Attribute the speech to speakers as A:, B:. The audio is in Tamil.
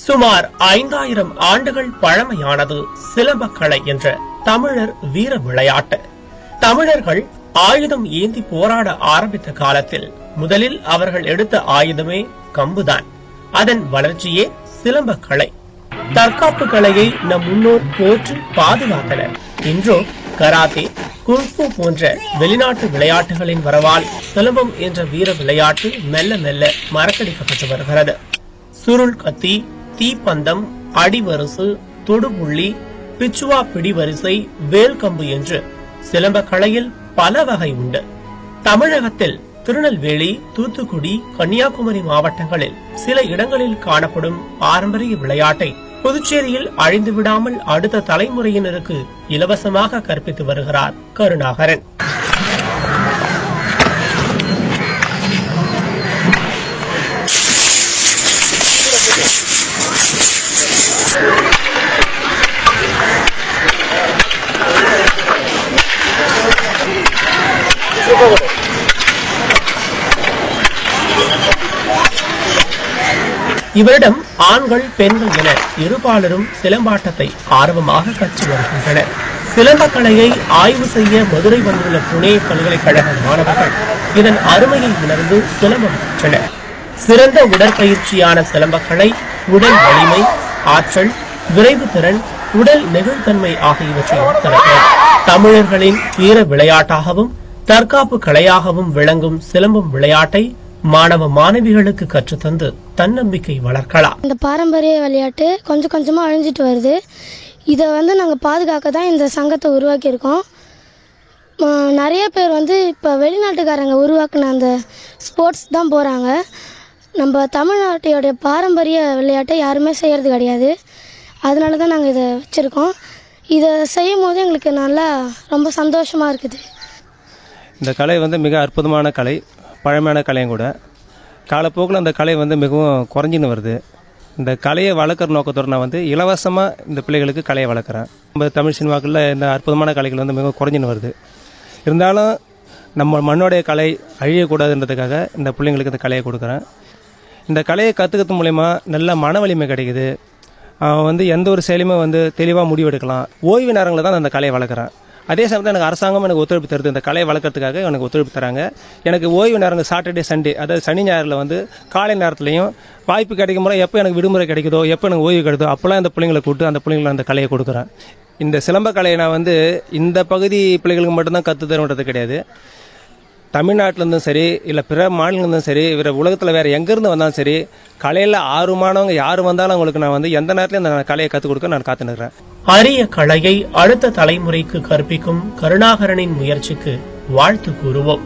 A: சுமார் 5000 ஆண்டுகள் பழமையானது சிலம்பக்கலை என்ற தமிழர் வீர விளையாட்டு. தமிழர்கள் ஆயுதம் ஏந்தி போராட ஆரம்பித்த காலத்தில் முதலில் அவர்கள் எடுத்த ஆயுதமே கம்புதான். அதன் வளர்ச்சியே சிலம்பக்கலை. தற்காப்பு கலையை நம் முன்னோர் போற்றி பாதுகாத்தனர். இன்றோ கராத்தே, குங்ஃபு போன்ற வெளிநாட்டு விளையாட்டுகளின் வரவால் சிலம்பம் என்ற வீர விளையாட்டு மெல்ல மெல்ல மறக்கடிக்கப்பட்டு வருகிறது. சுருள் கத்தி, தீப்பந்தம், அடிவரிசு, தொடுபுள்ளி, பிச்சுவா பிடிவரிசை, வேல்கம்பு என்று சிலம்ப கலையில் பல வகை உண்டு. தமிழகத்தில் திருநெல்வேலி, தூத்துக்குடி, கன்னியாகுமரி மாவட்டங்களில் சில இடங்களில் காணப்படும் பாரம்பரிய விளையாட்டை புதுச்சேரியில் அழிந்துவிடாமல் அடுத்த தலைமுறையினருக்கு இலவசமாக கற்பித்து வருகிறார் கருணாகரன். இவரிடம் ஆண்கள், பெண்கள் என இருபாலரும் சிலம்பாட்டத்தை ஆர்வமாக கற்று வருகின்றனர். சிலம்பக்கலையை ஆய்வு செய்ய மதுரை வந்துள்ள புனே பல்கலைக்கழக மாணவர்கள் இதன் அருமையை உணர்ந்து சிலம்பம் பெற்றனர். சிறந்த உடற்பயிற்சியான சிலம்பக்கலை உடல் வலிமை, ஆற்றல், விரைவு திறன், உடல் நெகிழ்தன்மை ஆகியவற்றையும் தருகிறது. தமிழர்களின் வீர விளையாட்டாகவும் தற்காப்பு கலையாகவும் விளங்கும் சிலம்பம் விளையாட்டை மாணவ மாணவிகளுக்கு கற்றுத்தந்து தன்னம்பிக்கை வளர்க்கலாம்.
B: இந்த பாரம்பரிய விளையாட்டு கொஞ்சம் கொஞ்சமா அழிஞ்சிட்டு வருது. இதை நாங்கள் பாதுகாக்க தான் இந்த சங்கத்தை உருவாக்கியிருக்கோம். நிறைய பேர் இப்போ வெளிநாட்டுக்காரங்க உருவாக்குன அந்த ஸ்போர்ட்ஸ் தான் போகிறாங்க. நம்ம தமிழ்நாட்டையோடைய பாரம்பரிய விளையாட்டை யாருமே செய்கிறது கிடையாது. அதனால தான் நாங்கள் இதை வச்சுருக்கோம். இதை செய்யும் போது எங்களுக்கு நல்லா ரொம்ப சந்தோஷமாக இருக்குது.
C: இந்த கலை மிக அற்புதமான கலை, பழமையான கலையும் கூட. காலப்போக்கில் அந்த கலை மிகவும் குறைஞ்சின்னு வருது. இந்த கலையை வளர்க்குற நோக்கத்தோடு நான் இலவசமாக இந்த பிள்ளைகளுக்கு கலையை வளர்க்குறேன். நம்ம தமிழ் சினிமாக்களில் இந்த அற்புதமான கலைகள் மிகவும் குறைஞ்சின்னு வருது. இருந்தாலும் நம்ம மண்ணோடைய கலை அழியக்கூடாதுன்றதுக்காக இந்த பிள்ளைங்களுக்கு இந்த கலையை கொடுக்குறேன். இந்த கலையை கற்றுக்கிறது மூலயமா நல்ல மன வலிமை கிடைக்குது. அவன் எந்த ஒரு செயலையுமே தெளிவாக முடிவெடுக்கலாம். ஓய்வு நேரங்களில் தான் நான் அந்த கலையை வளர்க்குறேன். அதே சமயத்தில் எனக்கு அரசாங்கம் எனக்கு ஒத்துழைப்பு தருது. இந்த கலையை வளர்க்கறதுக்காக எனக்கு ஒத்துழைப்பு தராங்க. எனக்கு ஓய்வு நேரங்கள் சாட்டர்டே, சண்டே, அதாவது சனி ஞாயிறில் காலை நேரத்துலையும் வாய்ப்பு கிடைக்கும் போது எப்போ எனக்கு விடுமுறை கிடைக்குதோ, எப்போ எனக்கு ஓய்வு கிடைக்குதோ அப்போல்லாம் இந்த பிள்ளைங்களை கூப்பிட்டு அந்த பிள்ளைங்களை அந்த கலையை கொடுக்குறேன். இந்த சிலம்ப கலையை நான் இந்த பகுதி பிள்ளைகளுக்கு மட்டும்தான் கற்று தருன்றது கிடையாது. தமிழ்நாட்டிலேருந்தும் சரி, இல்லை பிற மாநிலங்களும் சரி, வேறு உலகத்தில் வேறு எங்கேருந்து வந்தாலும் சரி, கலையில் ஆர்வமானவங்க யார் வந்தாலும் அவங்களுக்கு நான் எந்த நேரத்திலையும் அந்த கலையை கற்றுக் கொடுக்க நான் காத்துனுக்கிறேன்.
A: அரிய கலையை அடுத்த தலைமுறைக்கு கற்பிக்கும் கருணாகரனின் முயற்சிக்கு வாழ்த்து கூறுவோம்.